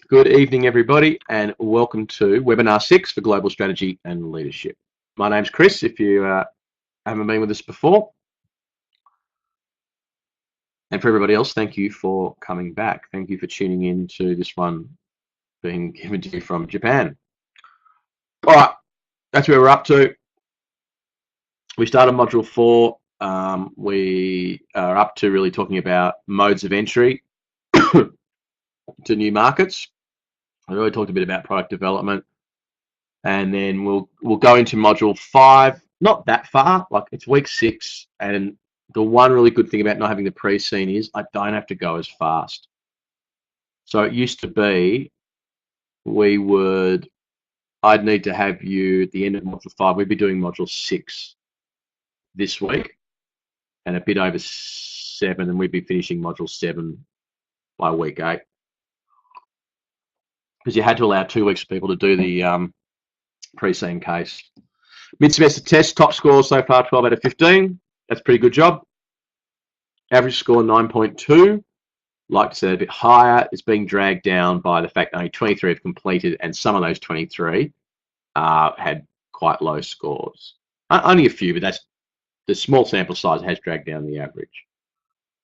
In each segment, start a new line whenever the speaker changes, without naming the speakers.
Good evening, everybody, and welcome to Webinar 6 for Global Strategy and Leadership. My name's Chris, if you haven't been with us before. And for everybody else, thank you for coming back. Thank you for tuning in to this one being given to you from Japan. All right, that's where we're up to. We started Module 4. We are up to really talking about modes of entry to new markets. I already talked a bit about product development. And then we'll go into Module 5, not that far, like it's week 6. And the one really good thing about not having the pre-scene is I don't have to go as fast. So it used to be I'd need to have you at the end of Module 5, we'd be doing Module 6 this week and a bit over 7, and we'd be finishing Module 7 by week 8. Because you had to allow 2 weeks for people to do the pre-scene case. Mid-semester test, top score so far 12 out of 15. That's a pretty good job. Average score 9.2. Like to say a bit higher. It's being dragged down by the fact that only 23 have completed, and some of those 23 had quite low scores. Only a few, but that's the small sample size has dragged down the average.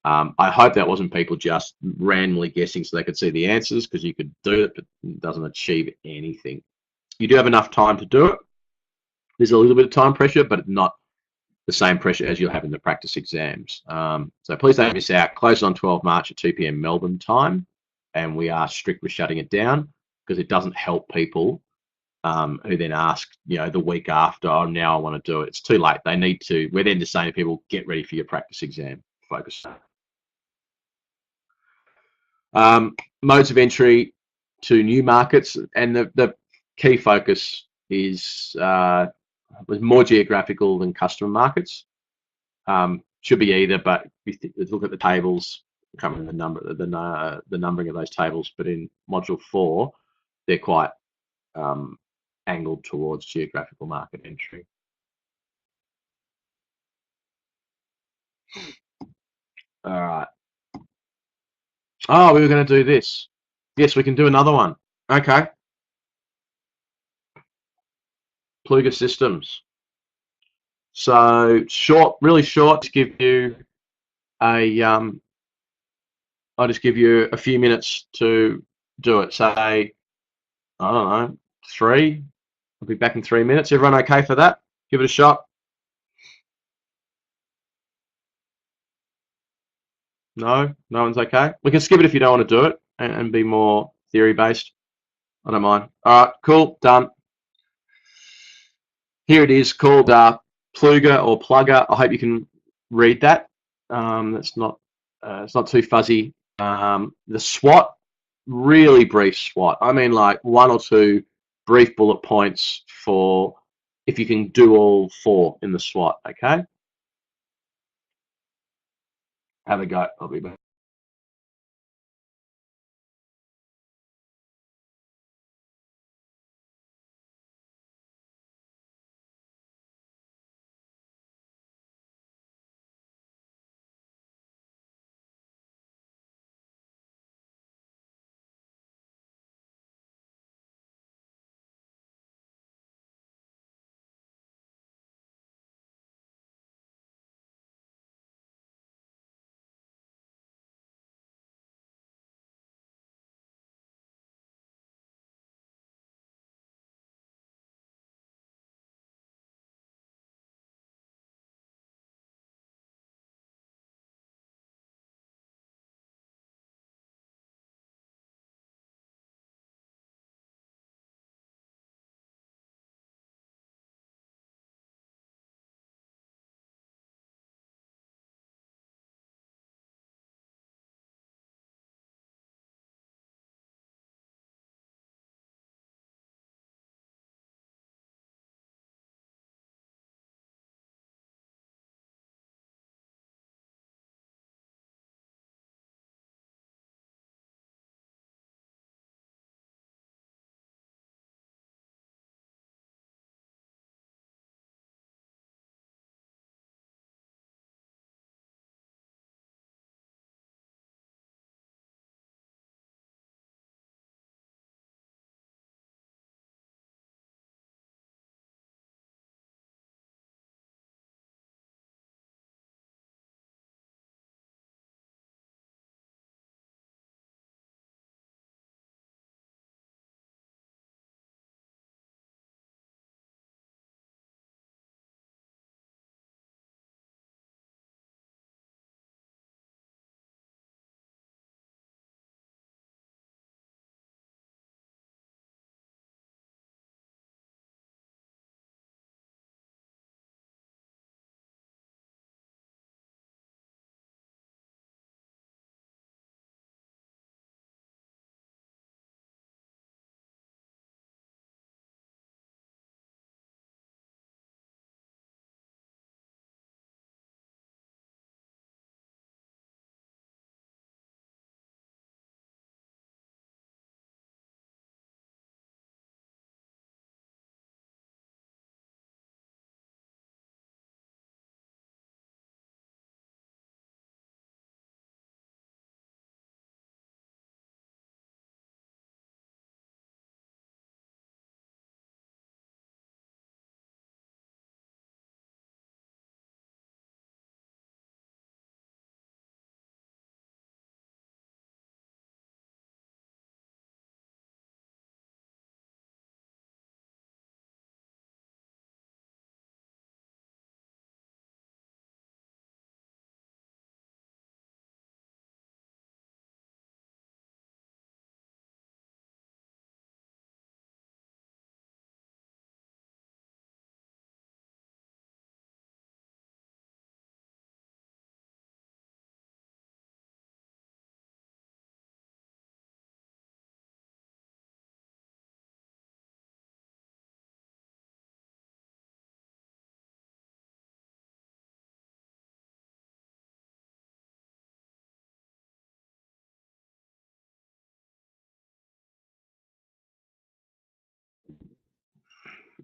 I hope that wasn't people just randomly guessing so they could see the answers, because you could do it, but it doesn't achieve anything. You do have enough time to do it. There's a little bit of time pressure, but not the same pressure as you'll have in the practice exams. So please don't miss out. Close on 12 March at 2 p.m. Melbourne time, and we are strict with shutting it down because it doesn't help people who then ask, the week after, oh, now I want to do it. It's too late. They need to. We're then just saying to people, get ready for your practice exam. Focus. Modes of entry to new markets, and the key focus was more geographical than customer markets. Should be either, but if you look at the tables, I can't remember the numbering of those tables, but in Module 4, they're quite angled towards geographical market entry. All right. Oh, we were going to do this. Yes, we can do another one. Okay. Pluga systems. So short, really short, to give you I'll just give you a few minutes to do it. Say, I don't know, 3. I'll be back in 3 minutes. Everyone okay for that? Give it a shot. No one's okay. We can skip it if you don't want to do it and be more theory based. I don't mind. All right, cool, done. Here it is, called Pluga or Plugger. I hope you can read that. It's not too fuzzy. The SWOT, really brief SWOT. I mean, like 1 or 2 brief bullet points for if you can do all 4 in the SWOT. Okay. Have a go. I'll be back.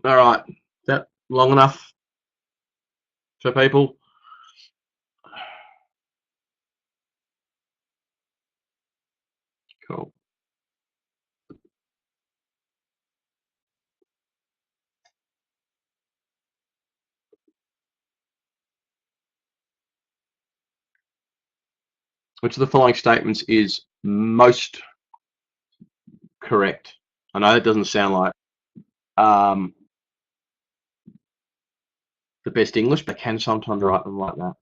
All right, that long enough for people? Cool. Which of the following statements is most correct? I know that doesn't sound like the best English, but I can sometimes write them like that.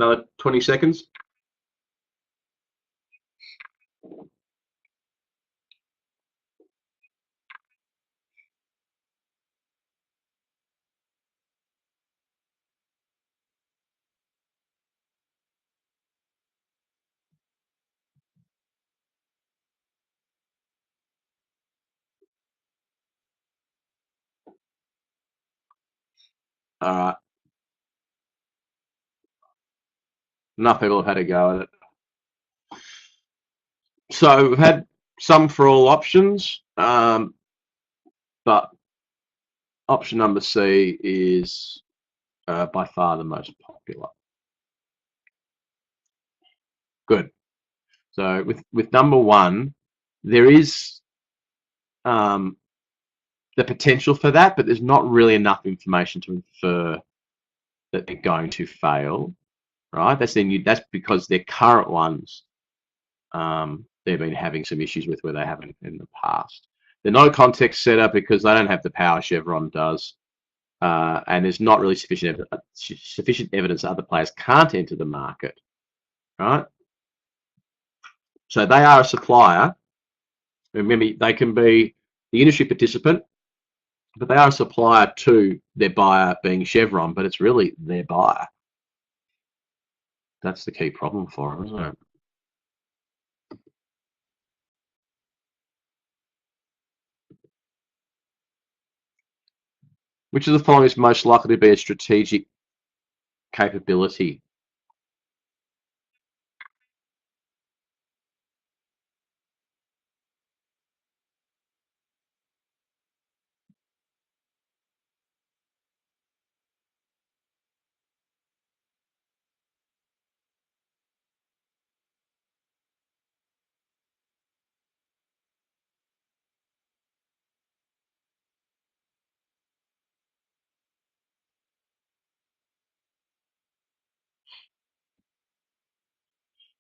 Another 20 seconds. All right. Enough people have had a go at it. So we've had some for all options, but option number C is by far the most popular. Good. So with number one, there is the potential for that, but there's not really enough information to infer that they're going to fail, right? That's because their current ones, they've been having some issues with where they haven't in the past. They're not a context setter because they don't have the power Chevron does, and there's not really sufficient evidence other players can't enter the market, right? So they are a supplier. Remember, they can be the industry participant, but they are a supplier to their buyer being Chevron, but it's really their buyer. That's the key problem for them, isn't it? Which of the following is most likely to be a strategic capability?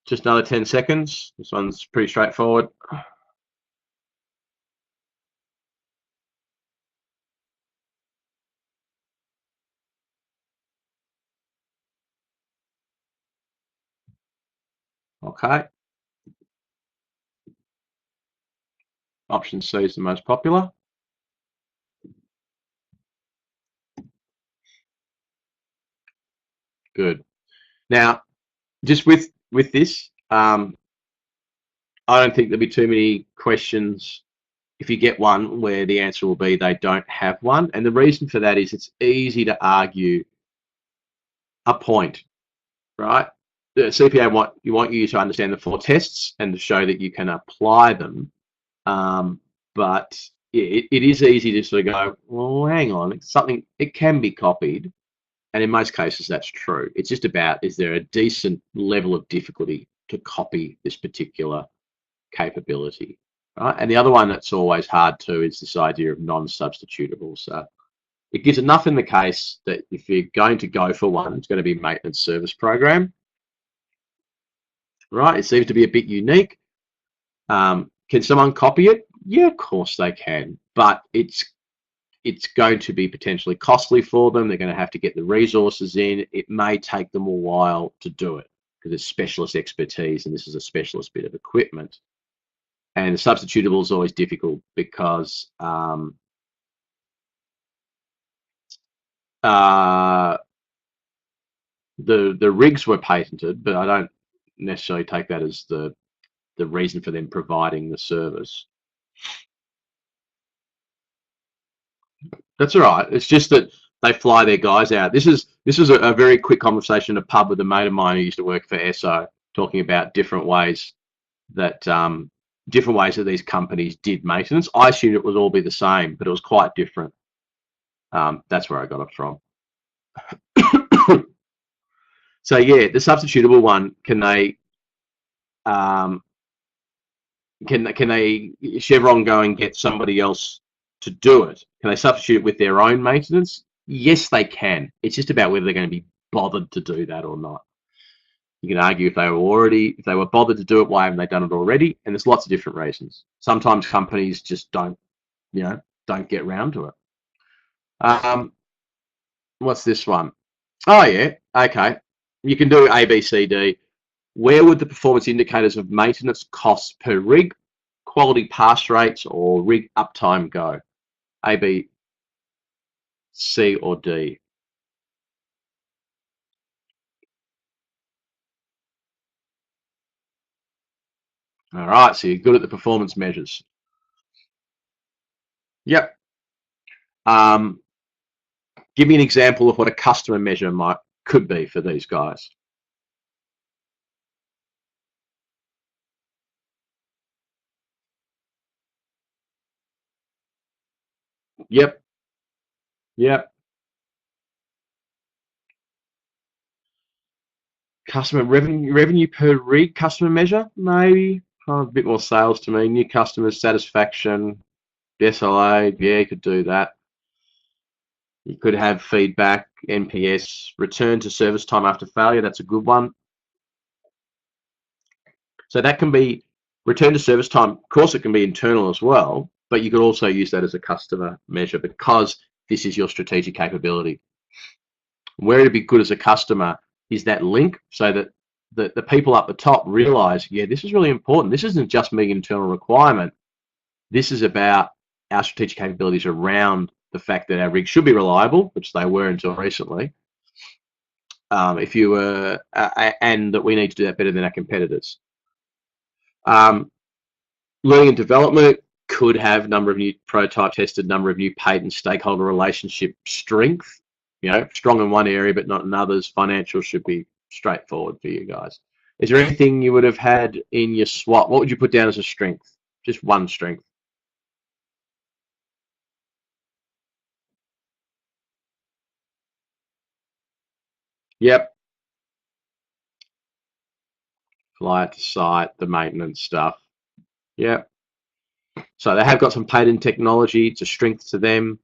Just another 10 seconds. This one's pretty straightforward. Okay. Option C is the most popular. Good. Now, just with this, I don't think there'll be too many questions if you get one where the answer will be they don't have one. And the reason for that is it's easy to argue a point, right? The CPA want you to understand the 4 tests and to show that you can apply them. But it is easy to sort of go, well, hang on, it's something, it can be copied. And in most cases, that's true. It's just about, is there a decent level of difficulty to copy this particular capability. Right? And the other one that's always hard too is this idea of non-substitutable. So it gives enough in the case that if you're going to go for one, it's going to be maintenance service program. Right? It seems to be a bit unique. Can someone copy it? Yeah, of course they can, but it's going to be potentially costly for them. They're going to have to get the resources in. It may take them a while to do it because it's specialist expertise, and this is a specialist bit of equipment. And substitutable is always difficult because the rigs were patented, but I don't necessarily take that as the reason for them providing the service. That's all right. It's just that they fly their guys out. This is a very quick conversation in a pub with a mate of mine who used to work for ESO, talking about different ways that these companies did maintenance. I assumed it would all be the same, but it was quite different. That's where I got it from. So yeah, the substitutable one, can they Chevron go and get somebody else to do it? Can they substitute it with their own maintenance? Yes, they can. It's just about whether they're going to be bothered to do that or not. You can argue if they were bothered to do it, why haven't they done it already? And there's lots of different reasons. Sometimes companies just don't get around to it. What's this one? Oh yeah, okay. You can do A, B, C, D. Where would the performance indicators of maintenance costs per rig, quality pass rates, or rig uptime go? A, B, C, or D? All right, so you're good at the performance measures. Yep. Give me an example of what a customer measure could be for these guys. Yep. Customer revenue per rig customer measure, maybe. A bit more sales to me. New customers satisfaction, SLA, yeah, you could do that. You could have feedback, NPS, return to service time after failure. That's a good one. So that can be return to service time. Of course, it can be internal as well, but you could also use that as a customer measure because this is your strategic capability. Where it'd be good as a customer is that link, so that the people up the top realize, yeah, this is really important. This isn't just meeting internal requirement. This is about our strategic capabilities around the fact that our rigs should be reliable, which they were until recently. And that we need to do that better than our competitors. Learning and development could have number of new prototype tested, number of new patents, stakeholder relationship strength. Strong in one area but not in others. Financial should be straightforward for you guys. Is there anything you would have had in your SWOT? What would you put down as a strength? Just one strength. Yep. Fly it to site, the maintenance stuff. Yep. So they have got some patent technology. It's a strength to them.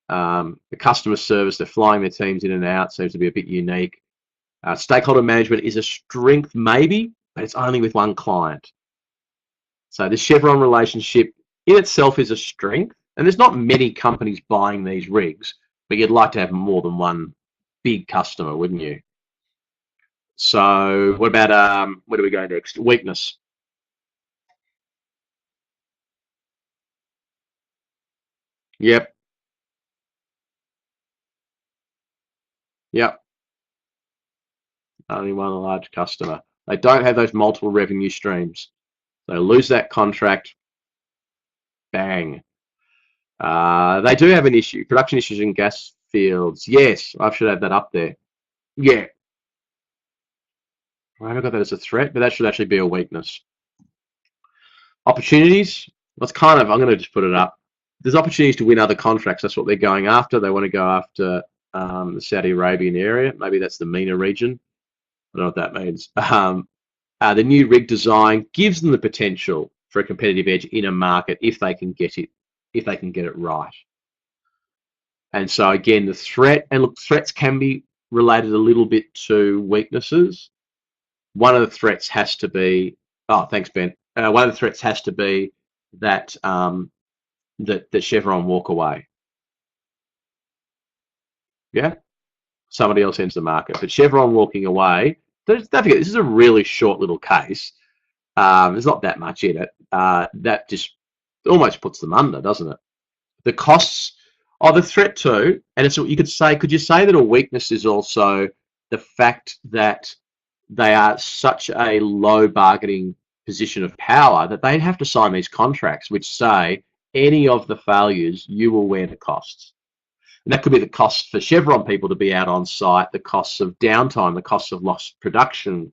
The customer service, they're flying their teams in and out, seems to be a bit unique. Stakeholder management is a strength maybe, but it's only with one client. So the Chevron relationship in itself is a strength, and there's not many companies buying these rigs, but you'd like to have more than one big customer, wouldn't you? So what about, where do we go next? Weakness. Yep. Only one large customer. They don't have those multiple revenue streams. They lose that contract, bang. They do have an issue, production issues in gas fields. Yes, I should have that up there. Yeah. I haven't got that as a threat, but that should actually be a weakness. Opportunities. I'm going to just put it up. There's opportunities to win other contracts. That's what they're going after. They want to go after the Saudi Arabian area. Maybe that's the MENA region. I don't know what that means. The new rig design gives them the potential for a competitive edge in a market if they can get it right. And so again, the threat, and look, threats can be related a little bit to weaknesses. One of the threats has to be, oh, thanks, Ben. One of the threats has to be that that Chevron walk away. Yeah, somebody else enters the market, but Chevron walking away. Don't forget, this is a really short little case. There's not that much in it. That just almost puts them under, doesn't it? The costs are the threat too, and it's you could say. Could you say that a weakness is also the fact that they are such a low bargaining position of power that they have to sign these contracts which say any of the failures you will wear the costs. And that could be the cost for Chevron people to be out on site, the costs of downtime, the costs of lost production.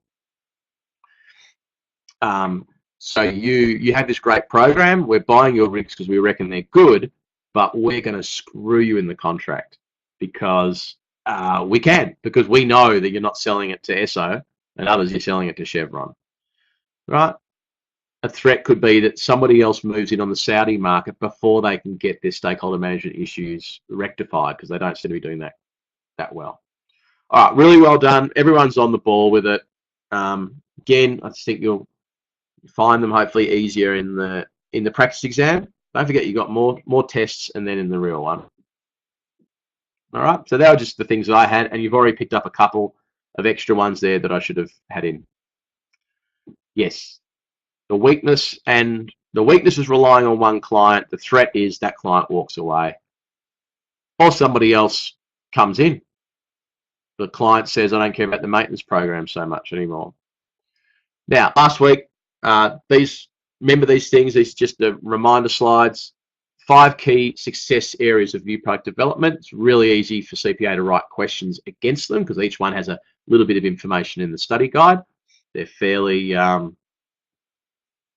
So you have this great program. We're buying your rigs because we reckon they're good, but we're going to screw you in the contract because we can, because we know that you're not selling it to Esso and others, you're selling it to Chevron, right? A threat could be that somebody else moves in on the Saudi market before they can get their stakeholder management issues rectified because they don't seem to be doing that well. All right, really well done. Everyone's on the ball with it. Again, I think you'll find them hopefully easier in the practice exam. Don't forget you got more tests and then in the real one. All right, so they were just the things that I had, and you've already picked up a couple of extra ones there that I should have had in. Yes, the weakness is relying on one client. The threat is that client walks away or somebody else comes in. The client says, I don't care about the maintenance program so much anymore. Now, last week, remember these things, these just the reminder slides. 5 key success areas of new product development. It's really easy for CPA to write questions against them because each one has a little bit of information in the study guide. They're fairly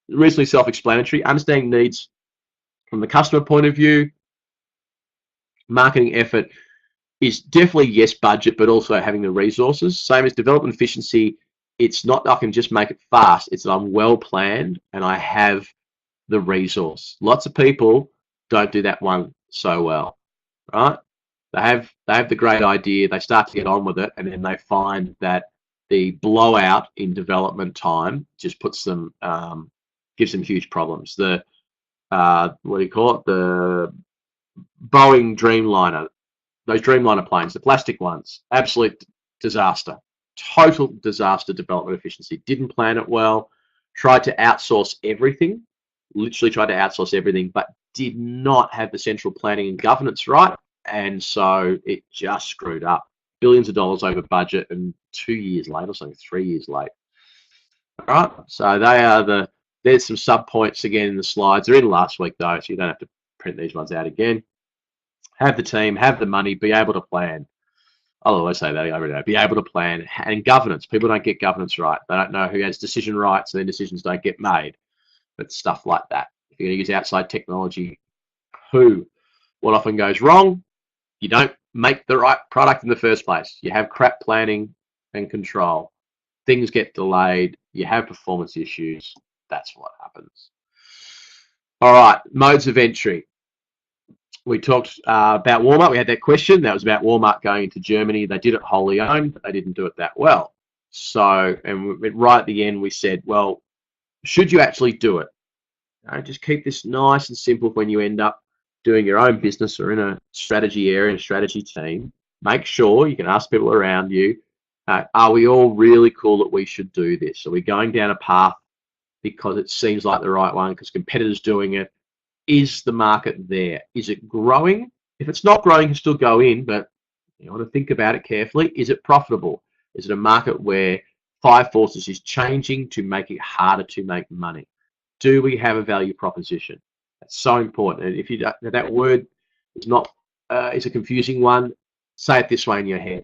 reasonably self-explanatory. Understanding needs from the customer point of view. Marketing effort is definitely, yes, budget, but also having the resources. Same as development efficiency. It's not I can just make it fast. It's that I'm well planned and I have the resource. Lots of people don't do that one so well, right? They have the great idea, they start to get on with it, and then they find that the blowout in development time just puts them, gives them huge problems. The what do you call it? The Boeing Dreamliner, those Dreamliner planes, the plastic ones, absolute disaster, total disaster. Development efficiency, didn't plan it well, tried to outsource everything, literally tried to outsource everything, but did not have the central planning and governance right, and so it just screwed up. Billions of dollars over budget, and 2 years late or something, 3 years late. All right, so there's some sub points again in the slides. They're in last week though, so you don't have to print these ones out again. Have the team, have the money, be able to plan. I'll always say that every day. Be able to plan, and governance. People don't get governance right. They don't know who has decision rights, and their decisions don't get made. But stuff like that. If you're going to use outside technology, what often goes wrong? You don't make the right product in the first place. You have crap planning and control. Things get delayed. You have performance issues. That's what happens. All right, modes of entry. We talked about Walmart. We had that question. That was about Walmart going into Germany. They did it wholly owned, but they didn't do it that well. So, and right at the end, we said, well, should you actually do it? Just keep this nice and simple when you end up doing your own business or in a strategy area, a strategy team. Make sure you can ask people around you, are we all really cool that we should do this? Are we going down a path because it seems like the right one, because competitors doing it? Is the market there? Is it growing? If it's not growing, you can still go in, but you want to think about it carefully. Is it profitable? Is it a market where Five Forces is changing to make it harder to make money? Do we have a value proposition? That's so important. And if you that word is not is a confusing one, say it this way in your head: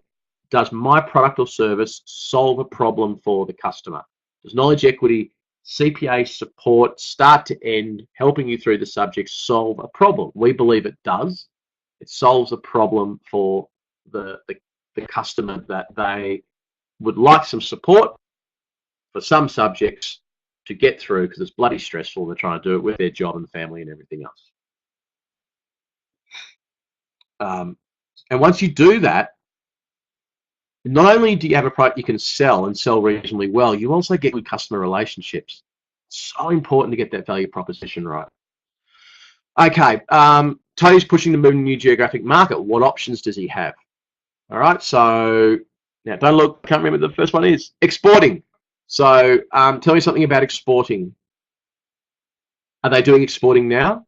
does my product or service solve a problem for the customer? Does KnowledgeEquity CPA support, start to end, helping you through the subject, solve a problem? We believe it does. It solves a problem for the customer that they would like some support, for some subjects to get through because it's bloody stressful. They're trying to do it with their job and family and everything else. And once you do that, not only do you have a product you can sell and sell reasonably well, you also get good customer relationships. So important to get that value proposition right. Okay, Tony's pushing to move to a new geographic market. What options does he have? All right, so now don't look, can't remember what the first one is. Exporting. So tell me something about exporting. Are they doing exporting now?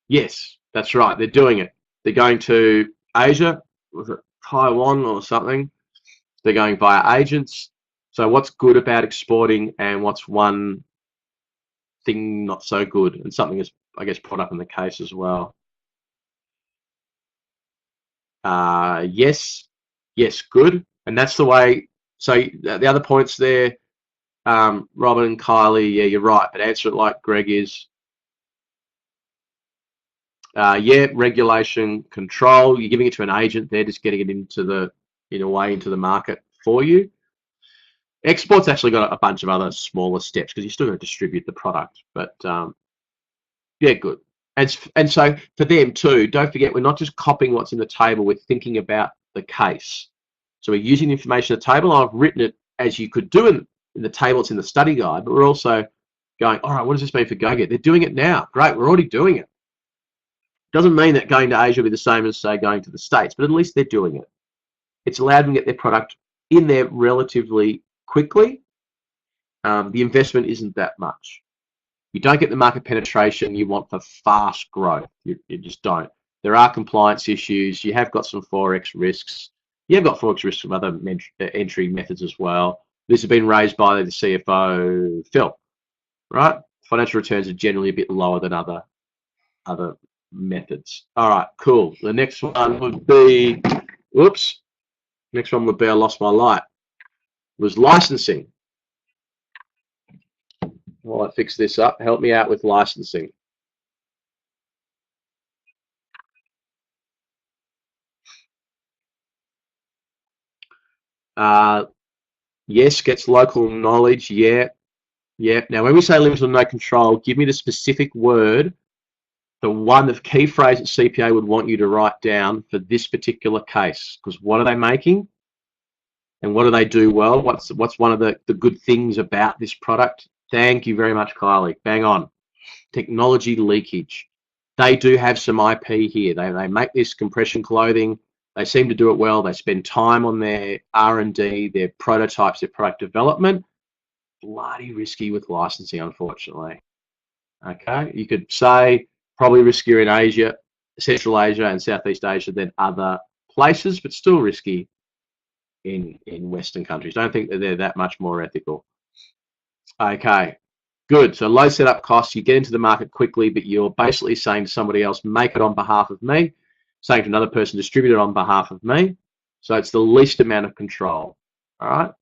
Yes, that's right. They're doing it. They're going to Asia, was it Taiwan or something? They're going via agents. So what's good about exporting and what's one thing not so good? And something is, I guess, put up in the case as well. Yes, good. And that's the way. So the other points there, Robin and Kylie, yeah, you're right. But answer it like Greg is. Yeah, regulation, control. You're giving it to an agent. They're just getting it into the market for you. Export's actually got a bunch of other smaller steps because you're still going to distribute the product. But yeah, good. And so for them too, don't forget, we're not just copying what's in the table. We're thinking about the case. So we're using the information in the table. I've written it as you could do in the table. It's in the study guide. But we're also going, all right, what does this mean for GoGet? They're doing it now. Great, we're already doing it. Doesn't mean that going to Asia will be the same as, say, going to the States, but at least they're doing it. It's allowed them to get their product in there relatively quickly. The investment isn't that much. You don't get the market penetration you want for fast growth. You just don't. There are compliance issues. You have got some Forex risks. You have got Forex risks from other entry methods as well. This has been raised by the CFO, Phil, right? Financial returns are generally a bit lower than other methods. All right, cool. The next one would be, I lost my light, was licensing. While I fix this up, help me out with licensing. Yes, gets local knowledge, yeah. Now, when we say limited or no control, give me the specific word, the key phrase that CPA would want you to write down for this particular case, because what are they making? And what do they do well? What's one of the good things about this product? Thank you very much, Kylie. Bang on. Technology leakage. They do have some IP here. They make this compression clothing. They seem to do it well. They spend time on their R&D, their prototypes, their product development. Bloody risky with licensing, unfortunately. Okay, you could say probably riskier in Asia, Central Asia and Southeast Asia than other places, but still risky in Western countries. Don't think that they're that much more ethical. Okay, good. So low setup costs, you get into the market quickly, but you're basically saying to somebody else, make it on behalf of me, saying to another person, distribute it on behalf of me. So it's the least amount of control. All right.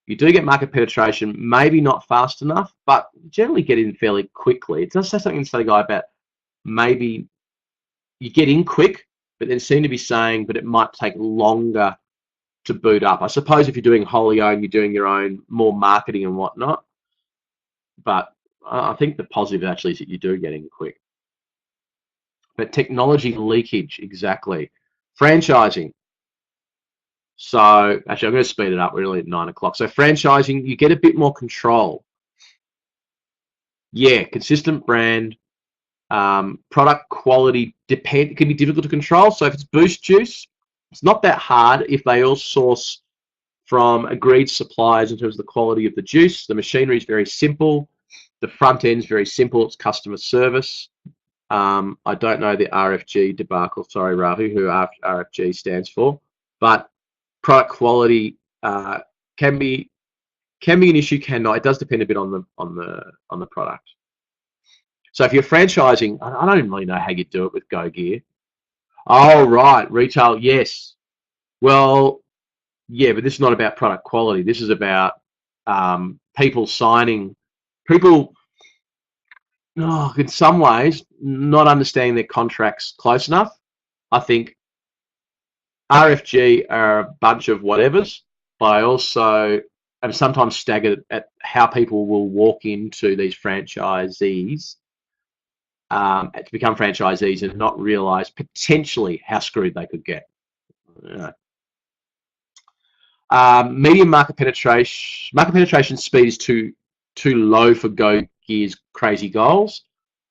You do get market penetration, maybe not fast enough, but generally get in fairly quickly. It does say something in study guide about maybe you get in quick, but then seem to be saying, but it might take longer to boot up. I suppose if you're doing wholly owned, you're doing your own more marketing and whatnot. But I think the positive actually is that you do get in quick. But technology leakage, exactly. Franchising. So actually, I'm going to speed it up. We're really at 9 o'clock. So franchising, you get a bit more control. Yeah, consistent brand, product quality can be difficult to control. So if it's Boost Juice, it's not that hard if they all source from agreed suppliers in terms of the quality of the juice. The machinery is very simple. The front end is very simple. It's customer service. I don't know the RFG debacle. Sorry, Ravi, who RFG stands for, but product quality can be an issue, cannot. It does depend a bit on the product. So if you're franchising, I don't really know how you do it with Go Gear. Oh, right, retail, yes. Well, yeah, but this is not about product quality. This is about people signing people, in some ways, not understanding their contracts close enough. I think RFG are a bunch of whatevers, but I also am sometimes staggered at how people will walk into these franchisees to become franchisees and not realize potentially how screwed they could get. Medium market penetration speed is too low for Go Gear's crazy goals.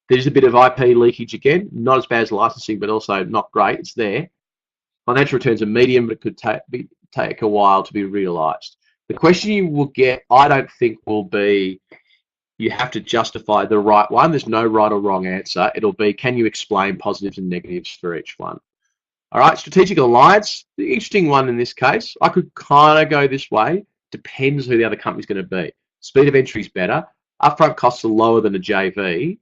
There's a bit of IP leakage again, not as bad as licensing, but also not great. It's there. Financial returns are medium, but it could take a while to be realised. The question you will get, I don't think, will be you have to justify the right one. There's no right or wrong answer. It'll be, can you explain positives and negatives for each one? All right, strategic alliance, the interesting one in this case. I could kind of go this way. Depends who the other company's going to be. Speed of entry is better. Upfront costs are lower than a JV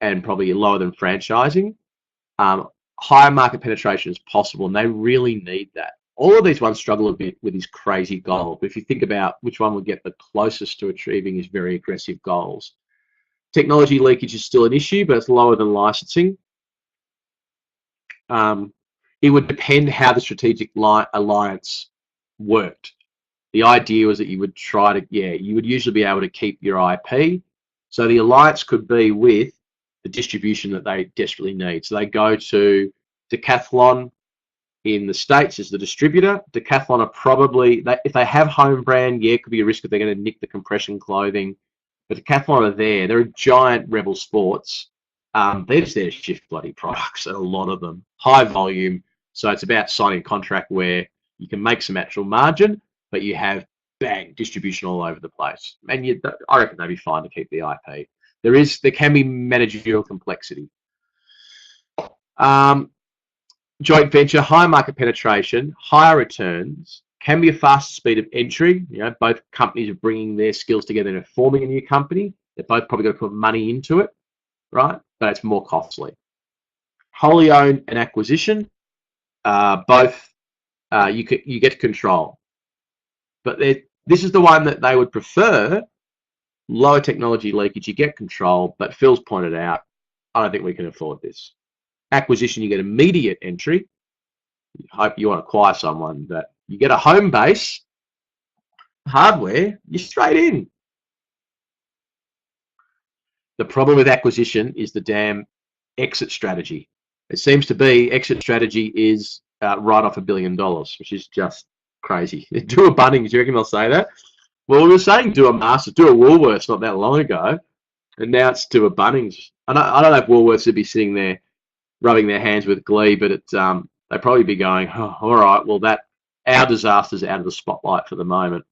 and probably lower than franchising. Higher market penetration is possible, and they really need that. All of these ones struggle a bit with these crazy goals. But if you think about which one would get the closest to achieving his very aggressive goals, technology leakage is still an issue, but it's lower than licensing. It would depend how the strategic alliance worked. The idea was that you would try to, you would usually be able to keep your IP. So the alliance could be with the distribution that they desperately need. So they go to Decathlon in the States as the distributor. Decathlon are probably, if they have home brand, it could be a risk that they're going to nick the compression clothing. But Decathlon are there. They're a giant Rebel Sports. They're just there to shift bloody products, and a lot of them. High volume. So it's about signing a contract where you can make some actual margin, but you have, bang, distribution all over the place. And I reckon they'd be fine to keep the IP. There can be managerial complexity. Joint venture, high market penetration, higher returns, can be a faster speed of entry. Both companies are bringing their skills together and forming a new company. They're both probably going to put money into it, right? But it's more costly. Wholly owned and acquisition, both you get to control. But this is the one that they would prefer. Lower technology leakage, you get control, but Phil's pointed out, I don't think we can afford this. Acquisition, you get immediate entry. You hope you want to acquire someone, but you get a home base, hardware, you're straight in. The problem with acquisition is the damn exit strategy. It seems to be exit strategy is write off $1 billion, which is just crazy. Do a Bunnings, you reckon they'll say that? Well, we were saying do a Masters, do a Woolworths not that long ago, and now it's do a Bunnings. I don't know if Woolworths would be sitting there rubbing their hands with glee, but they'd probably be going, oh, all right, well, our disaster's out of the spotlight for the moment.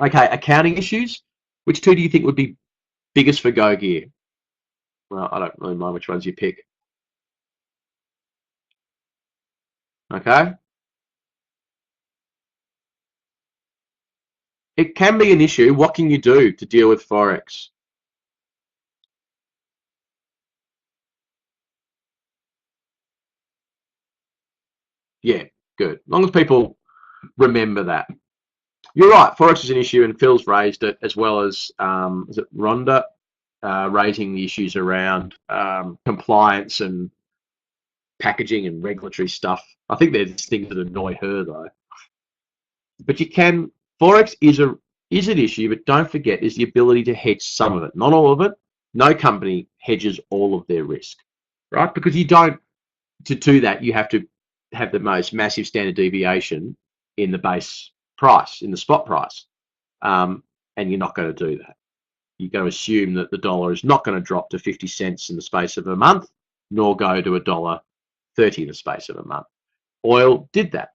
Okay, accounting issues. Which two do you think would be biggest for Go Gear? Well, I don't really mind which ones you pick. Okay. It can be an issue. What can you do to deal with Forex? Yeah, good. As long as people remember that. You're right, Forex is an issue, and Phil's raised it, as well as, is it Rhonda, raising the issues around compliance and packaging and regulatory stuff. I think there's things that annoy her, though. But Forex is an issue, but don't forget, is the ability to hedge some of it, not all of it. No company hedges all of their risk, right? Because to do that, you have to have the most massive standard deviation in the base price, in the spot price, and you're not going to do that. You're going to assume that the dollar is not going to drop to 50 cents in the space of a month, nor go to $1.30 in the space of a month. Oil did that.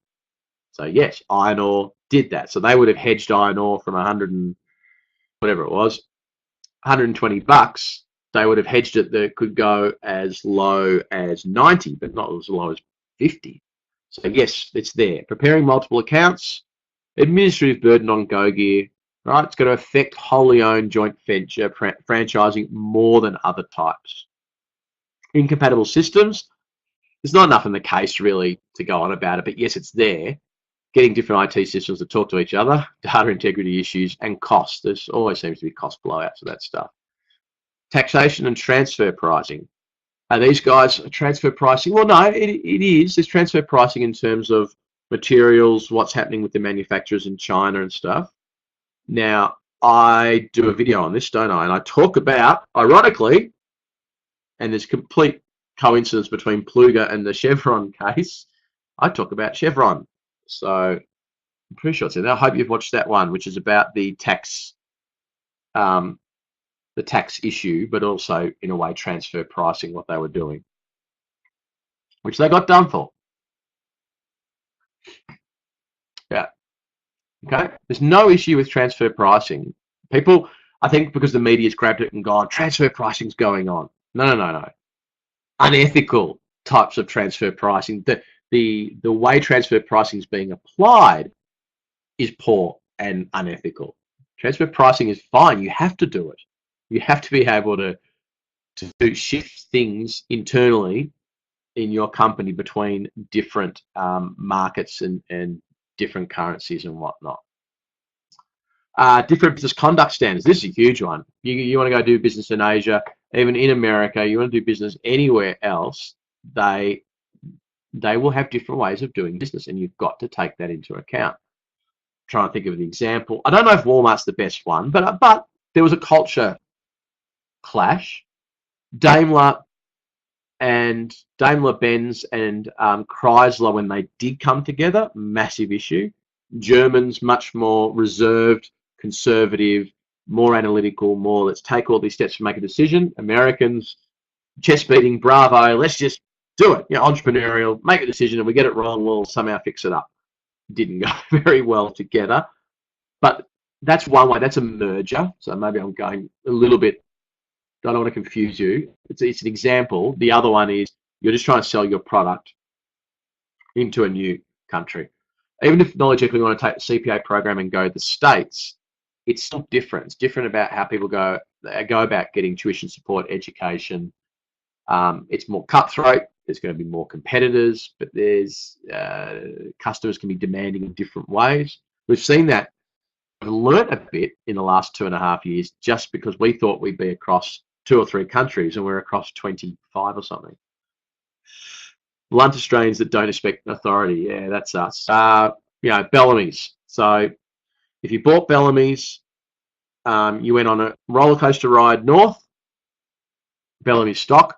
So yes, iron ore did that. So they would have hedged iron ore from 100 and whatever it was, 120 bucks. They would have hedged it that could go as low as 90, but not as low as 50. So yes, it's there. Preparing multiple accounts, administrative burden on Go Gear, right? It's going to affect wholly owned joint venture franchising more than other types. Incompatible systems, there's not enough in the case really to go on about it, but yes, it's there. getting different IT systems to talk to each other, data integrity issues, and cost. There's always seems to be cost blowouts of that stuff. Taxation and transfer pricing. Are these guys transfer pricing? Well, no, it is. There's transfer pricing in terms of materials, what's happening with the manufacturers in China and stuff. Now, I do a video on this, don't I? And I talk about, ironically, and there's complete coincidence between Pluga and the Chevron case, I talk about Chevron. So I'm pretty sure it's in there. I hope you've watched that one, which is about the tax issue, but also in a way transfer pricing, what they were doing, which they got done for. Yeah. Okay. There's no issue with transfer pricing. People, I think, because the media's grabbed it and gone, transfer pricing's going on. No. Unethical types of transfer pricing. The way transfer pricing is being applied is poor and unethical. Transfer pricing is fine. You have to do it. You have to be able to shift things internally in your company between different markets and different currencies and whatnot. Different business conduct standards. This is a huge one. You want to go do business in Asia, even in America, you want to do business anywhere else, they will have different ways of doing business, and you've got to take that into account. Trying to think of an example. I don't know if Walmart's the best one, but there was a culture clash. Daimler-Benz and Chrysler, when they did come together, massive issue. Germans much more reserved, conservative, more analytical, more let's take all these steps to make a decision. Americans, chest beating, bravo, let's just do it. Entrepreneurial, make a decision, and we get it wrong, we'll somehow fix it up. Didn't go very well together, but that's one way. That's a merger. So maybe I'm going a little bit. I don't want to confuse you. It's an example. The other one is you're just trying to sell your product into a new country. Even if KnowledgeEquity want to take the CPA program and go to the States, it's still different. It's different about how people go about getting tuition support, education. It's more cutthroat. There's going to be more competitors, but there's customers can be demanding in different ways. We've seen that. We've learnt a bit in the last 2.5 years just because we thought we'd be across 2 or 3 countries and we're across 25 or something. Blunt Australians that don't respect authority. Yeah, that's us. Bellamy's. So if you bought Bellamy's, you went on a roller coaster ride north, Bellamy's stock.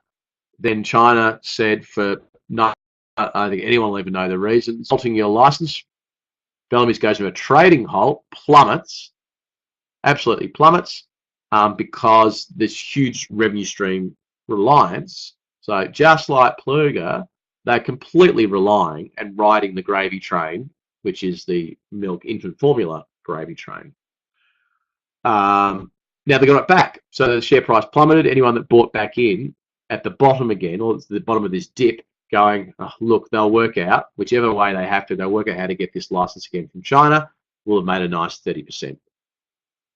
Then China said I don't think anyone will even know the reasons. Halting your license. Bellamy's goes to a trading halt, plummets, absolutely plummets, because there's huge revenue stream reliance. So just like Pluga, they're completely relying and riding the gravy train, which is the milk infant formula gravy train. Now they got it back. So the share price plummeted. Anyone that bought back in at the bottom again, or the bottom of this dip, going, oh, look, they'll work out, whichever way they have to, they'll work out how to get this license again from China, will have made a nice 30%.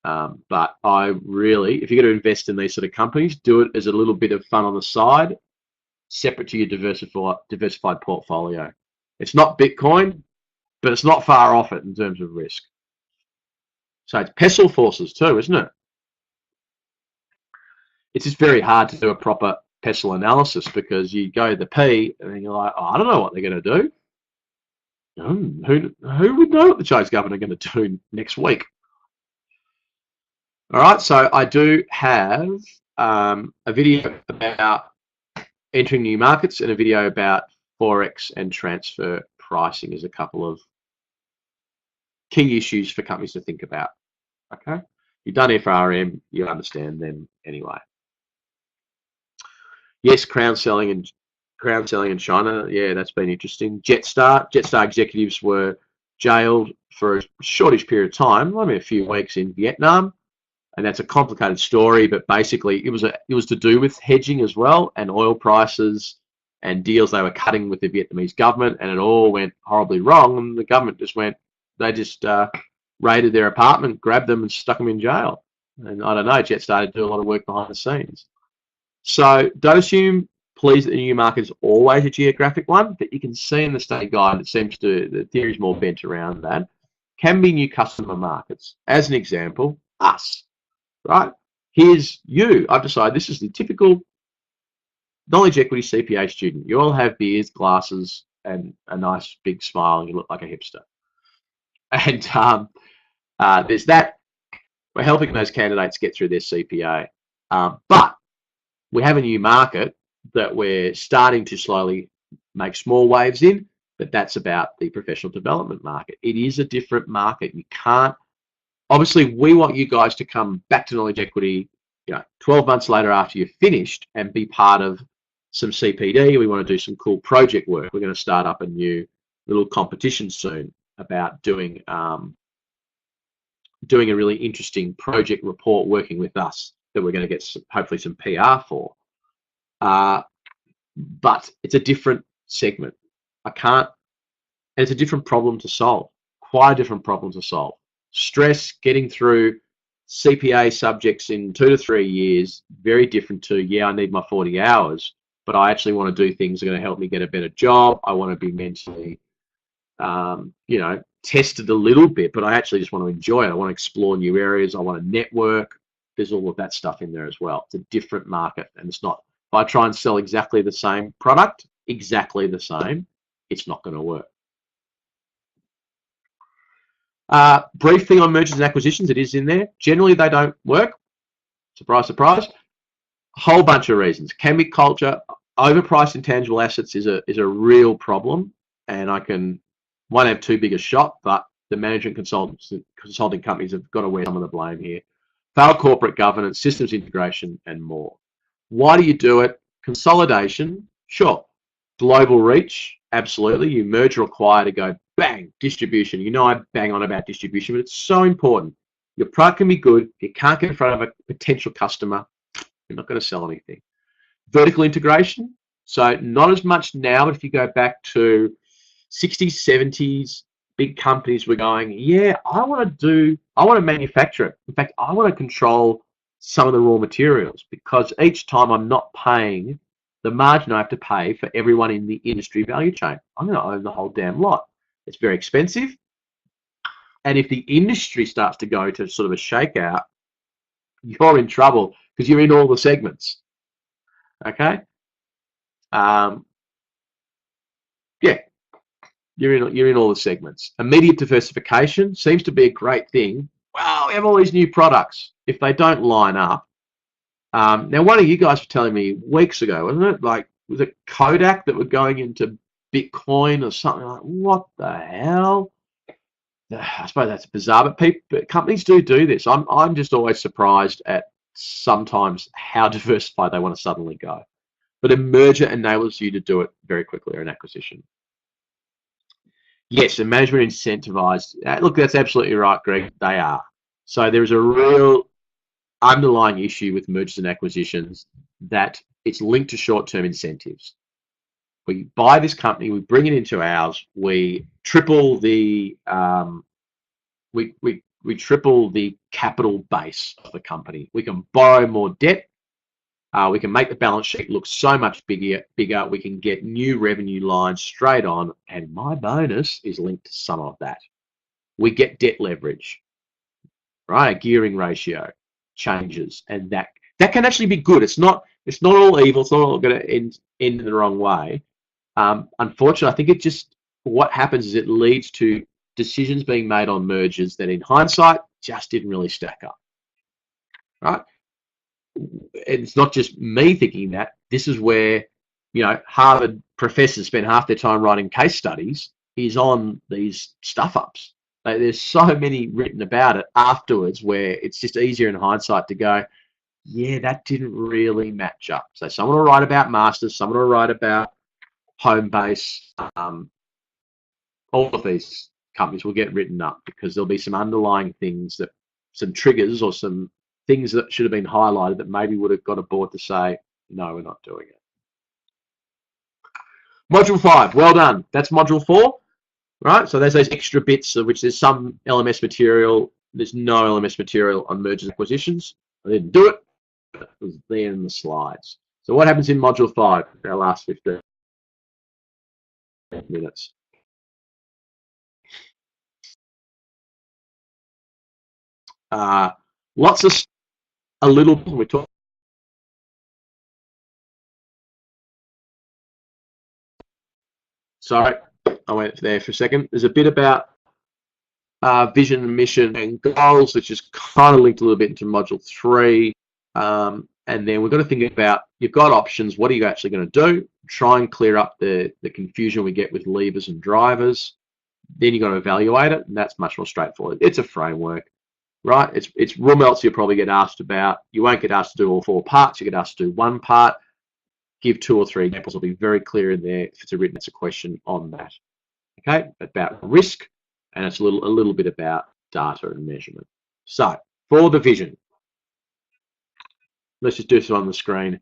But I really, if you're going to invest in these sort of companies, do it as a little bit of fun on the side, separate to your diversified portfolio. It's not Bitcoin, but it's not far off it in terms of risk. So it's pestle forces too, isn't it? It's just very hard to do a proper pestle analysis because you go to the P and then you're like, oh, I don't know what they're going to do. Who would know what the Chinese government are going to do next week? All right, so I do have a video about entering new markets and a video about Forex and transfer pricing as a couple of key issues for companies to think about. Okay, you've done FRM, you understand them anyway. Yes, crown selling in China. Yeah, that's been interesting. Jetstar executives were jailed for a shortish period of time, I mean a few weeks in Vietnam, and that's a complicated story. But basically, it was to do with hedging as well, and oil prices and deals they were cutting with the Vietnamese government, and it all went horribly wrong. And the government just raided their apartment, grabbed them, and stuck them in jail. And I don't know, Jetstar did do a lot of work behind the scenes. So don't assume pleased that the new market is always a geographic one, but you can see in the study guide, it seems to, the theory is more bent around that, can be new customer markets. As an example, us, right? Here's you. I've decided this is the typical knowledge equity CPA student. You all have beers, glasses, and a nice big smile, and you look like a hipster. And there's that. We're helping those candidates get through their CPA. But we have a new market that we're starting to slowly make small waves in, but that's about the professional development market. It is a different market. You can't, obviously we want you guys to come back to Knowledge Equity, 12 months later after you've finished and be part of some CPD. We want to do some cool project work. We're going to start up a new little competition soon about doing a really interesting project report working with us that we're going to get hopefully some PR for. But it's a different segment. And it's a different problem to solve, quite a different problem to solve. Stress, getting through CPA subjects in 2 to 3 years, very different to, I need my 40 hours, but I actually want to do things that are going to help me get a better job. I want to be mentally, tested a little bit, but I actually just want to enjoy it. I want to explore new areas. I want to network. There's all of that stuff in there as well. It's a different market, and it's not, if I try and sell exactly the same product, exactly the same, it's not going to work. Brief thing on mergers and acquisitions, it is in there. Generally, they don't work. Surprise, surprise. A whole bunch of reasons. Can be culture. Overpriced intangible assets is a real problem, and I won't have too big a shot, but the management consulting companies have got to wear some of the blame here. Failed corporate governance, systems integration, and more. Why do you do it? Consolidation, sure. Global reach, absolutely. You merge or acquire to go bang, distribution. I bang on about distribution, but it's so important. Your product can be good. If you can't get in front of a potential customer, you're not going to sell anything. Vertical integration, so not as much now, but if you go back to 60s, 70s, big companies were going, I want to manufacture it. In fact, I want to control some of the raw materials, because each time I'm not paying the margin I have to pay for everyone in the industry value chain. I'm going to own the whole damn lot. It's very expensive. And if the industry starts to go to sort of a shakeout, you're in trouble because you're in all the segments. Okay? You're in all the segments. Immediate diversification seems to be a great thing. Well, we have all these new products. If they don't line up, now one of you guys were telling me weeks ago, wasn't it? Like, was it Kodak that were going into Bitcoin or something? Like, what the hell? I suppose that's bizarre, but companies do this. I'm just always surprised at sometimes how diversified they want to suddenly go. But a merger enables you to do it very quickly, or an acquisition. Yes, and management incentivized. Look, that's absolutely right, Greg. They are. So there is a real underlying issue with mergers and acquisitions that it's linked to short-term incentives. We buy this company, we bring it into ours, we triple the we triple the capital base of the company. We can borrow more debt. We can make the balance sheet look so much bigger. We can get new revenue lines straight on, and my bonus is linked to some of that. We get debt leverage, right? A gearing ratio changes, and that can actually be good. It's not all evil. It's not all going to end in the wrong way. Unfortunately, I think what happens is it leads to decisions being made on mergers that in hindsight just didn't really stack up, right? It's not just me thinking that. This is where, Harvard professors spend half their time writing case studies is on these stuff-ups. There's so many written about it afterwards where it's just easier in hindsight to go, yeah, that didn't really match up. So someone will write about Masters, someone will write about Homebase. All of these companies will get written up because there'll be some underlying things, some triggers or some things that should have been highlighted that maybe would have got a board to say, no, we're not doing it. Module 5, well done. That's module 4, right? So there's those extra bits of which there's some LMS material. There's no LMS material on mergers and acquisitions. I didn't do it, but it was there in the slides. So what happens in module 5, our last 15 minutes? Lots of a little. We talk. Sorry, I went there for a second. There's a bit about vision and mission and goals, which is kind of linked a little bit into module 3. And then we've got to think about, you've got options. What are you actually going to do? Try and clear up the confusion we get with levers and drivers. Then you've got to evaluate it, and that's much more straightforward. It's a framework, right? It's rummelts you'll probably get asked about. You won't get asked to do all 4 parts. You get asked to do 1 part. Give 2 or 3 examples. It'll be very clear in there if it's a written question on that. Okay, about risk, and it's a little bit about data and measurement. So for the vision, let's just do this on the screen.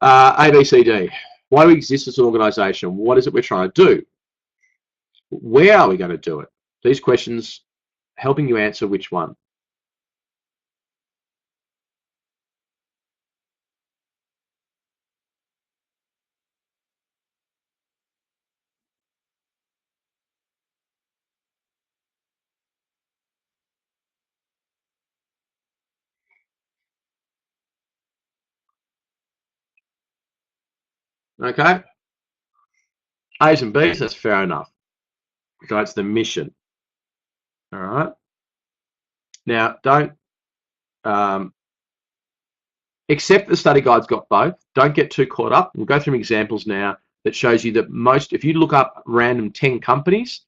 ABCD. Why do we exist as an organisation? What is it we're trying to do? Where are we going to do it? These questions helping you answer which one. Okay. A's and B's, that's fair enough. So it's the mission. All right. Now, don't accept the study guide's got both. Don't get too caught up. We'll go through some examples now that shows you that if you look up random 10 companies,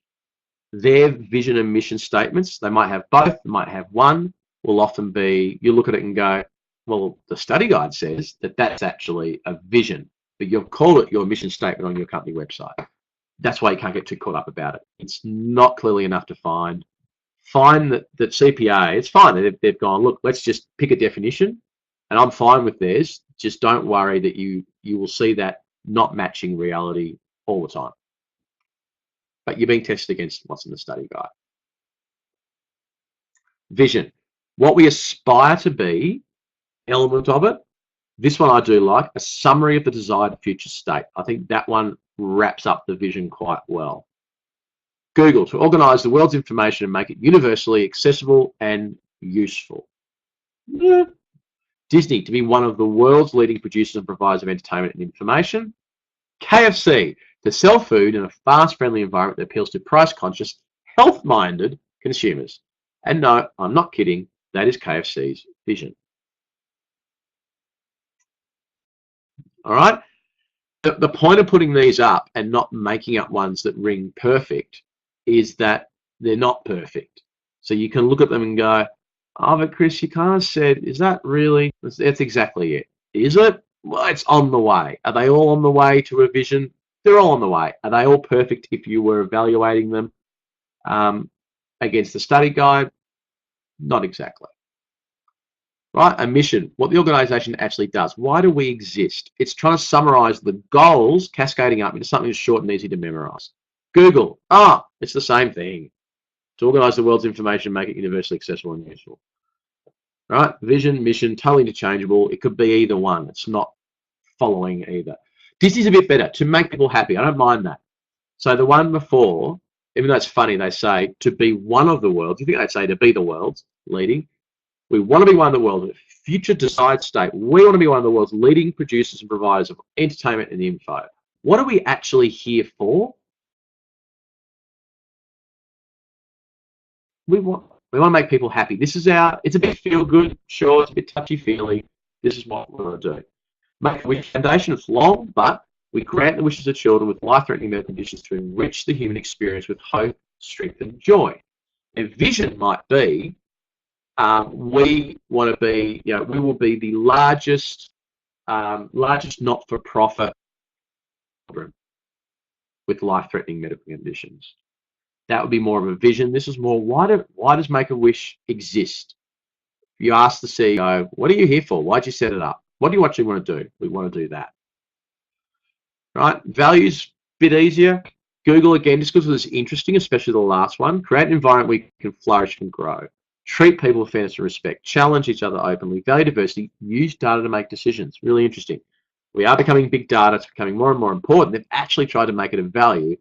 their vision and mission statements, they might have both, they might have one, will often be, you look at it and go, well, the study guide says that that's actually a vision, but you'll call it your mission statement on your company website. That's why you can't get too caught up about it. It's not clearly enough to find. Find that CPA, it's fine. They've gone, look, let's just pick a definition, and I'm fine with theirs. Just don't worry that you will see that not matching reality all the time. But you're being tested against what's in the study guide. Vision. What we aspire to be, element of it. This one I do like, a summary of the desired future state. I think that one wraps up the vision quite well. Google, to organize the world's information and make it universally accessible and useful. Yeah. Disney, to be one of the world's leading producers and providers of entertainment and information. KFC, to sell food in a fast, friendly environment that appeals to price-conscious, health-minded consumers. And no, I'm not kidding. That is KFC's vision. All right? The point of putting these up and not making up ones that ring perfect is that they're not perfect. So you can look at them and go, oh, but Chris, you kind of said, is that really? That's exactly it. Is it? Well, it's on the way. Are they all on the way to a vision? They're all on the way. Are they all perfect if you were evaluating them against the study guide? Not exactly. Right? A mission, what the organization actually does. Why do we exist? It's trying to summarize the goals cascading up into something that's short and easy to memorize. Google, it's the same thing. To organize the world's information, make it universally accessible and useful. Right? Vision, mission, totally interchangeable. It could be either one. It's not following either. Disney's a bit better, to make people happy. I don't mind that. So the one before, even though it's funny, they say to be one of the world's, you think they'd say to be the world's leading. We want to be one of the world's future desired state. We want to be one of the world's leading producers and providers of entertainment and info. What are we actually here for? We want to make people happy. This is it's a bit feel good, sure, it's a bit touchy feely. This is what we want to do. Make a wish foundation, it's long, but we grant the wishes of children with life-threatening medical conditions to enrich the human experience with hope, strength, and joy. A vision might be, we want to be, we will be the largest not-for-profit with life-threatening medical conditions. That would be more of a vision. This is more, why does Make-A-Wish exist? You ask the CEO, what are you here for? Why'd you set it up? What do you actually want to do? We want to do that. Right? Values, bit easier. Google, again, just because it's interesting, especially the last one. Create an environment where you can flourish and grow. Treat people with fairness and respect. Challenge each other openly. Value diversity. Use data to make decisions. Really interesting. We are becoming big data. It's becoming more and more important. They've actually tried to make it a value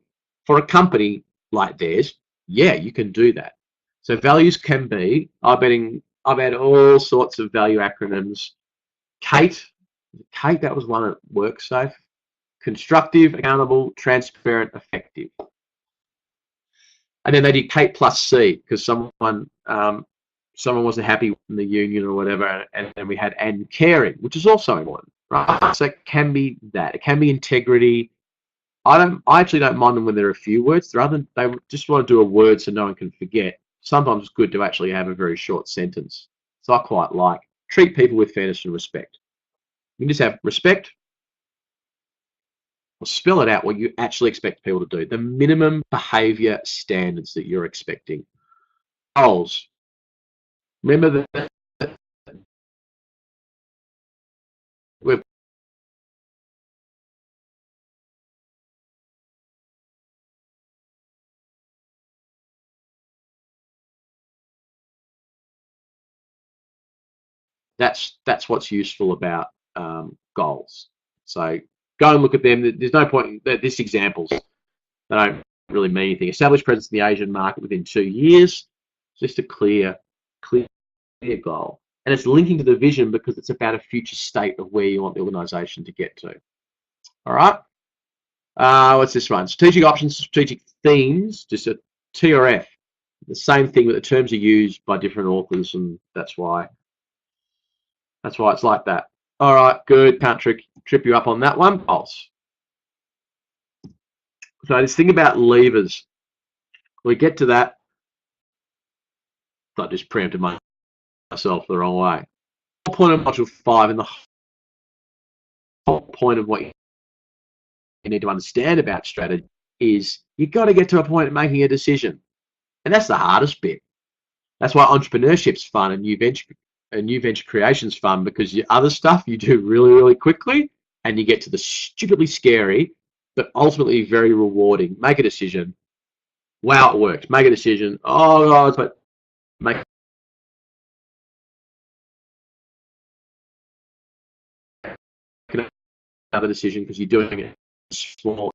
for a company like theirs. Yeah, you can do that. So values can be, I've had all sorts of value acronyms. Kate, that was one at WorkSafe. Constructive, accountable, transparent, effective. And then they did Kate plus C because someone wasn't happy in the union or whatever, and then we had and caring, which is also important, right? So it can be that. It can be integrity. I actually don't mind them when there are a few words. Rather than they just want to do a word so no one can forget. Sometimes it's good to actually have a very short sentence. So I quite like treat people with fairness and respect. You can just have respect, or spell it out what you actually expect people to do. The minimum behaviour standards that you're expecting. Goals. Remember that we've that's what's useful about goals. So go and look at them. There's no point. This examples they don't really mean anything. Establish presence in the Asian market within 2 years. Just a clear goal, and it's linking to the vision because it's about a future state of where you want the organisation to get to. All right. What's this one? Strategic options, strategic themes. Just a T or F. The same thing, but the terms are used by different authors, and that's why it's like that. All right, good. Can't trip you up on that one. False. So this thing about levers, we get to that. I just preempted myself the wrong way. The whole point of module 5 and the whole point of what you need to understand about strategy is you've got to get to a point of making a decision. And that's the hardest bit. That's why entrepreneurship's fun and new venture creation's fun, because your other stuff you do really, really quickly and you get to the stupidly scary, but ultimately very rewarding. Make a decision. Wow, it worked. Make a decision. Oh, God, but make another decision because you're doing it small.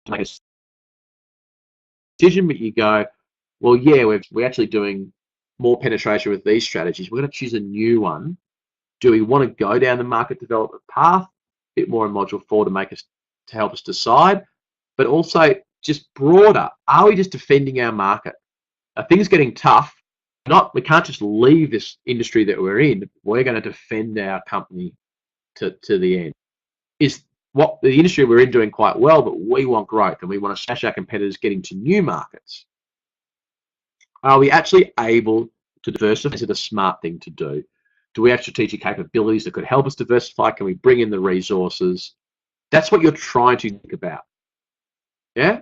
Make a decision, but you go, well, yeah, we're actually doing more penetration with these strategies. We're going to choose a new one. Do we want to go down the market development path? A bit more in module 4 to help us decide, but also just broader. Are we just defending our market? Are things getting tough? We can't just leave this industry that we're in. We're going to defend our company to the end. Is what the industry we're in doing quite well, but we want growth and we want to smash our competitors getting to new markets. Are we actually able to diversify? Is it a smart thing to do? Do we have strategic capabilities that could help us diversify? Can we bring in the resources? That's what you're trying to think about. Yeah?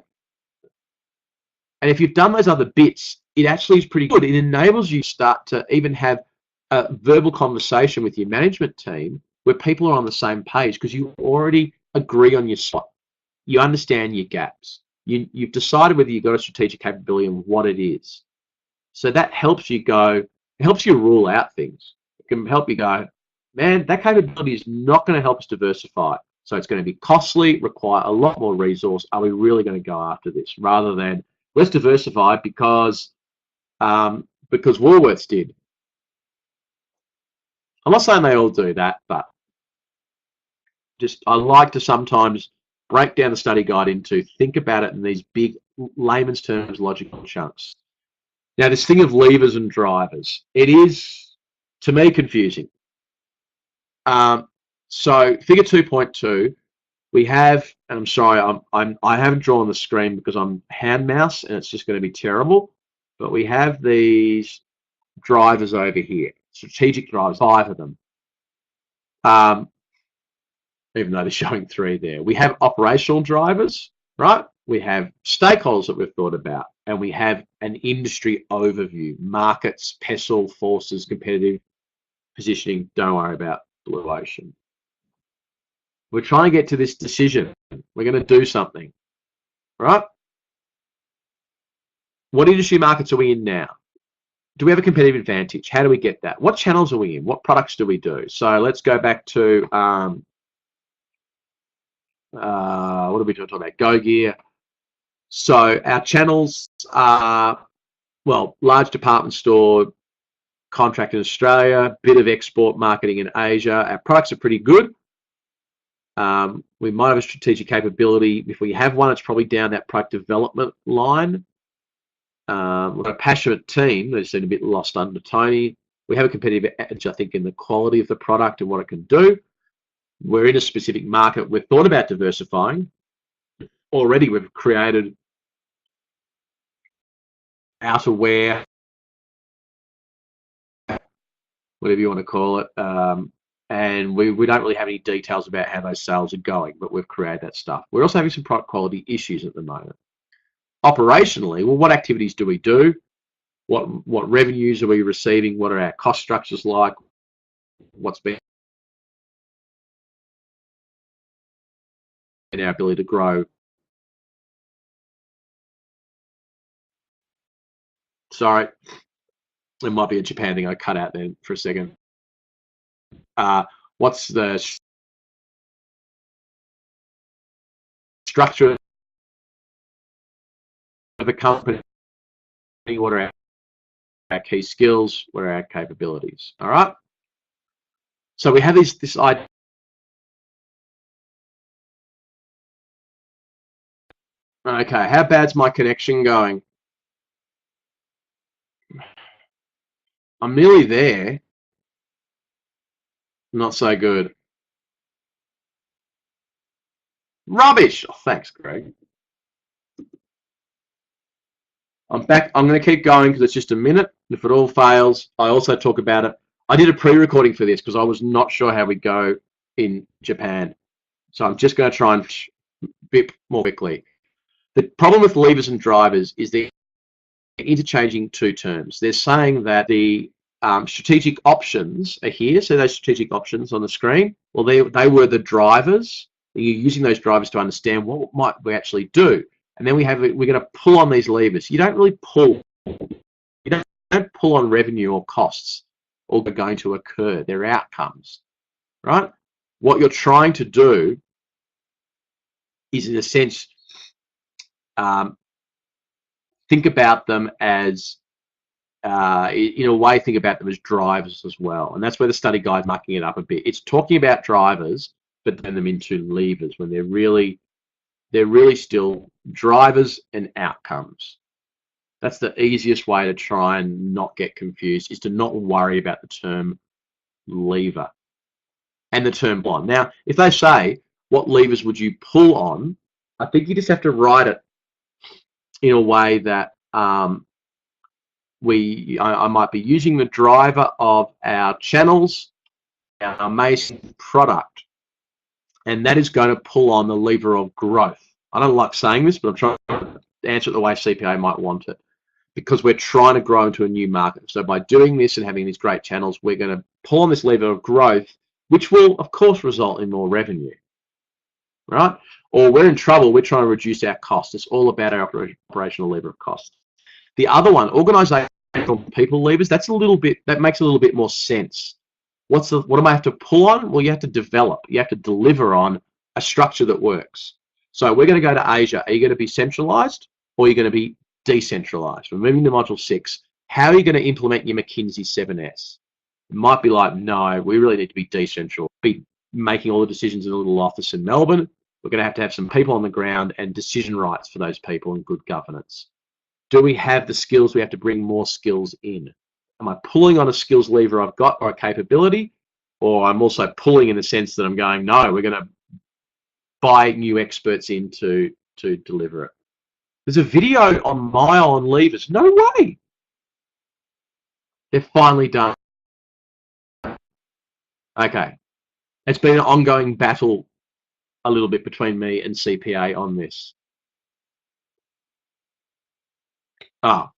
And if you've done those other bits, it actually is pretty good. It enables you to start to even have a verbal conversation with your management team where people are on the same page because you already agree on your spot. You understand your gaps. You've decided whether you've got a strategic capability and what it is. So that helps you rule out things. It can help you go, man, that capability is not going to help us diversify. So it's going to be costly, require a lot more resource. Are we really going to go after this? Rather than let's diversify because Woolworths did. I'm not saying they all do that, but just I like to sometimes break down the study guide into think about it in these big layman's terms, logical chunks. Now, this thing of levers and drivers, it is, to me, confusing. So figure 2.2, we have, and I'm sorry, I haven't drawn the screen because I'm hand mouse and it's just going to be terrible, but we have these drivers over here, strategic drivers, 5 of them. Even though they're showing 3 there. We have operational drivers, right? We have stakeholders that we've thought about, and we have an industry overview, markets, PESTLE, forces, competitive positioning. Don't worry about blue ocean. We're trying to get to this decision. We're going to do something, right? What industry markets are we in now? do we have a competitive advantage? How do we get that? What channels are we in? What products do we do? So let's go back to what are we talking about? Go Gear. So our channels are, well, large department store, contract in Australia, bit of export marketing in Asia. Our products are pretty good. We might have a strategic capability. If we have one, it's probably down that product development line. We've got a passionate team. They seem a bit lost under Tony. We have a competitive edge, I think, in the quality of the product and what it can do. We're in a specific market. We've thought about diversifying. Already we've created outerwear, whatever you want to call it, and we don't really have any details about how those sales are going, but we've created that stuff. We're also having some product quality issues at the moment. Operationally, well, what activities do we do? What revenues are we receiving? What are our cost structures like? What's been our ability to grow? Sorry, it might be a Japan thing. I cut out there for a second. What's the structure of the company? What are our key skills? What are our capabilities? All right. So we have this idea. Okay, how bad's my connection going? I'm nearly there. Not so good. Rubbish. Oh, thanks, Greg. I'm back. I'm going to keep going because it's just a minute. If it all fails, I also talk about it. I did a pre-recording for this because I was not sure how we'd go in Japan. So I'm just going to try and bip more quickly. The problem with levers and drivers is they're interchanging two terms. They're saying that the strategic options are here. So those strategic options on the screen, well, they were the drivers. You're using those drivers to understand what might we actually do. And then we're going to pull on these levers. You don't really pull. You don't pull on revenue or costs. All are going to occur. They're outcomes, right? What you're trying to do is, in a sense, think about them as, in a way, think about them as drivers as well. And that's where the study guide mucking it up a bit. It's talking about drivers, but turn them into levers when they're really still drivers and outcomes. That's the easiest way to try and not get confused, is to not worry about the term lever and the term pull on. Now, if they say, what levers would you pull on? I think you just have to write it in a way that I might be using the driver of our channels, our amazing product, and that is going to pull on the lever of growth. I don't like saying this, but I'm trying to answer it the way CPA might want it, because we're trying to grow into a new market. So by doing this and having these great channels, we're going to pull on this lever of growth, which will, of course, result in more revenue, right? Or we're in trouble, we're trying to reduce our costs. It's all about our operational lever of cost. The other one, organizational people levers, that makes a little bit more sense. What do I have to pull on? Well, you have to develop. You have to deliver on a structure that works. So we're going to go to Asia. Are you going to be centralized, or are you going to be decentralized? We're moving to module 6. How are you going to implement your McKinsey 7S? It might be like, no, we really need to be decentralized. Be making all the decisions in a little office in Melbourne. We're going to have some people on the ground and decision rights for those people and good governance. Do we have the skills? We have to bring more skills in. Am I pulling on a skills lever I've got, or a capability? Or I'm also pulling in the sense that I'm going, no, we're going to buy new experts in to deliver it. There's a video on Mile on levers. No way. They're finally done. Okay. It's been an ongoing battle a little bit between me and CPA on this. I'd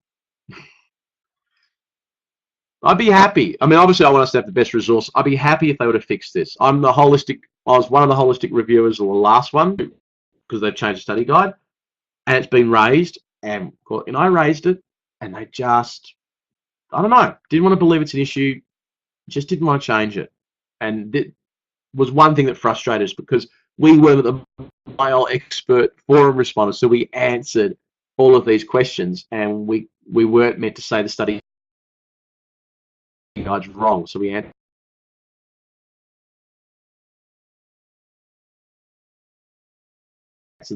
be happy. I mean, obviously I want us to have the best resource. I'd be happy if they would have fixed this. I was one of the holistic reviewers, or the last one, because they've changed the study guide, and it's been raised, and I raised it, and they just I don't know, didn't want to believe it's an issue, just didn't want to change it. And that was one thing that frustrated us, because we were the male expert forum responders, so we answered all of these questions, and we weren't meant to say the study guide's wrong, so we answered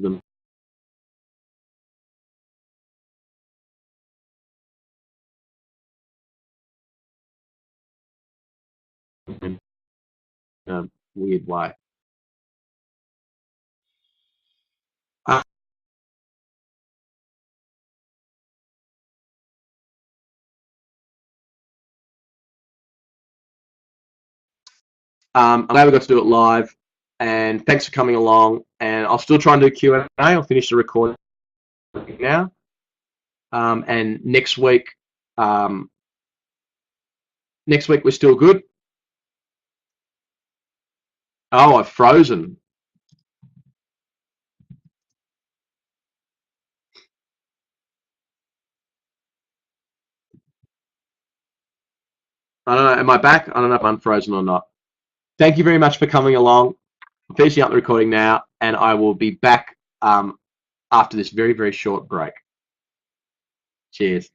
them. In a weird way. I'm glad we got to do it live, and thanks for coming along. And I'll still try and do Q&A. I'll finish the recording now. And next week we're still good. Oh, I've frozen. I don't know. Am I back? I don't know if I'm frozen or not. Thank you very much for coming along. I'm finishing up the recording now, and I will be back after this very, very short break. Cheers.